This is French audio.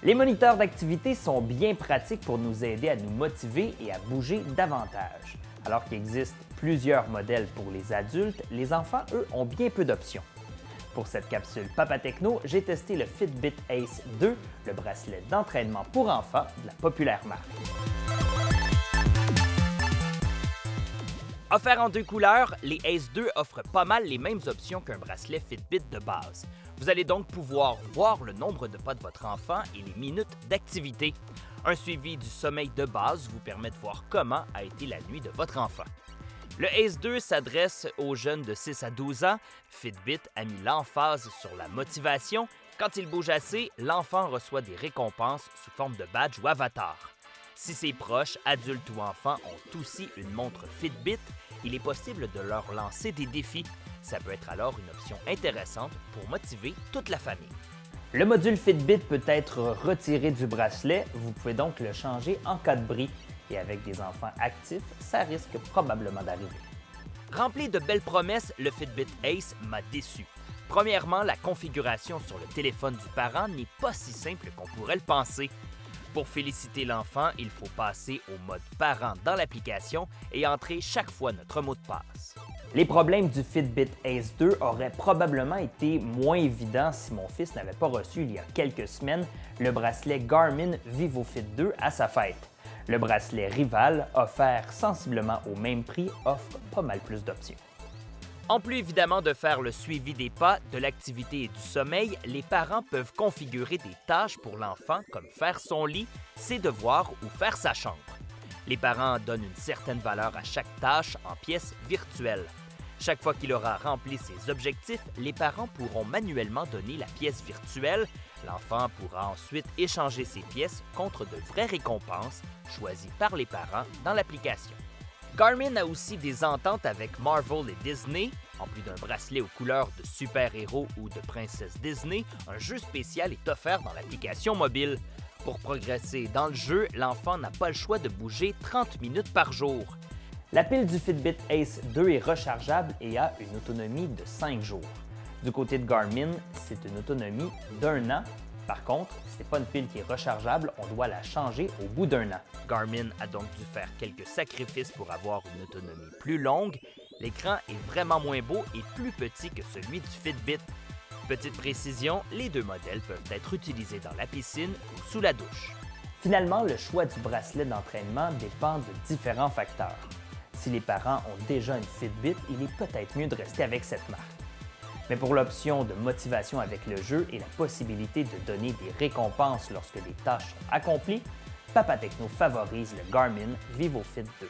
Les moniteurs d'activité sont bien pratiques pour nous aider à nous motiver et à bouger davantage. Alors qu'il existe plusieurs modèles pour les adultes, les enfants, eux, ont bien peu d'options. Pour cette capsule Papa Techno, j'ai testé le Fitbit Ace 2, le bracelet d'entraînement pour enfants de la populaire marque. Offert en deux couleurs, les Ace 2 offrent pas mal les mêmes options qu'un bracelet Fitbit de base. Vous allez donc pouvoir voir le nombre de pas de votre enfant et les minutes d'activité. Un suivi du sommeil de base vous permet de voir comment a été la nuit de votre enfant. Le Ace 2 s'adresse aux jeunes de 6 à 12 ans. Fitbit a mis l'emphase sur la motivation. Quand il bouge assez, l'enfant reçoit des récompenses sous forme de badge ou avatar. Si ses proches, adultes ou enfants, ont aussi une montre Fitbit, il est possible de leur lancer des défis. Ça peut être alors une option intéressante pour motiver toute la famille. Le module Fitbit peut être retiré du bracelet, vous pouvez donc le changer en cas de bris. Et avec des enfants actifs, ça risque probablement d'arriver. Rempli de belles promesses, le Fitbit Ace m'a déçu. Premièrement, la configuration sur le téléphone du parent n'est pas si simple qu'on pourrait le penser. Pour féliciter l'enfant, il faut passer au mode parent dans l'application et entrer chaque fois notre mot de passe. Les problèmes du Fitbit Ace 2 auraient probablement été moins évidents si mon fils n'avait pas reçu il y a quelques semaines le bracelet Garmin VivoFit 2 à sa fête. Le bracelet rival, offert sensiblement au même prix, offre pas mal plus d'options. En plus évidemment de faire le suivi des pas, de l'activité et du sommeil, les parents peuvent configurer des tâches pour l'enfant comme faire son lit, ses devoirs ou faire sa chambre. Les parents donnent une certaine valeur à chaque tâche en pièces virtuelles. Chaque fois qu'il aura rempli ses objectifs, les parents pourront manuellement donner la pièce virtuelle. L'enfant pourra ensuite échanger ces pièces contre de vraies récompenses choisies par les parents dans l'application. Garmin a aussi des ententes avec Marvel et Disney. En plus d'un bracelet aux couleurs de super-héros ou de princesse Disney, un jeu spécial est offert dans l'application mobile. Pour progresser dans le jeu, l'enfant n'a pas le choix de bouger 30 minutes par jour. La pile du Fitbit Ace 2 est rechargeable et a une autonomie de 5 jours. Du côté de Garmin, c'est une autonomie d'1 an. Par contre, ce n'est pas une pile qui est rechargeable, on doit la changer au bout d'1 an. Garmin a donc dû faire quelques sacrifices pour avoir une autonomie plus longue. L'écran est vraiment moins beau et plus petit que celui du Fitbit. Petite précision, les deux modèles peuvent être utilisés dans la piscine ou sous la douche. Finalement, le choix du bracelet d'entraînement dépend de différents facteurs. Si les parents ont déjà une Fitbit, il est peut-être mieux de rester avec cette marque. Mais pour l'option de motivation avec le jeu et la possibilité de donner des récompenses lorsque des tâches sont accomplies, Papa Techno favorise le Garmin VivoFit 2.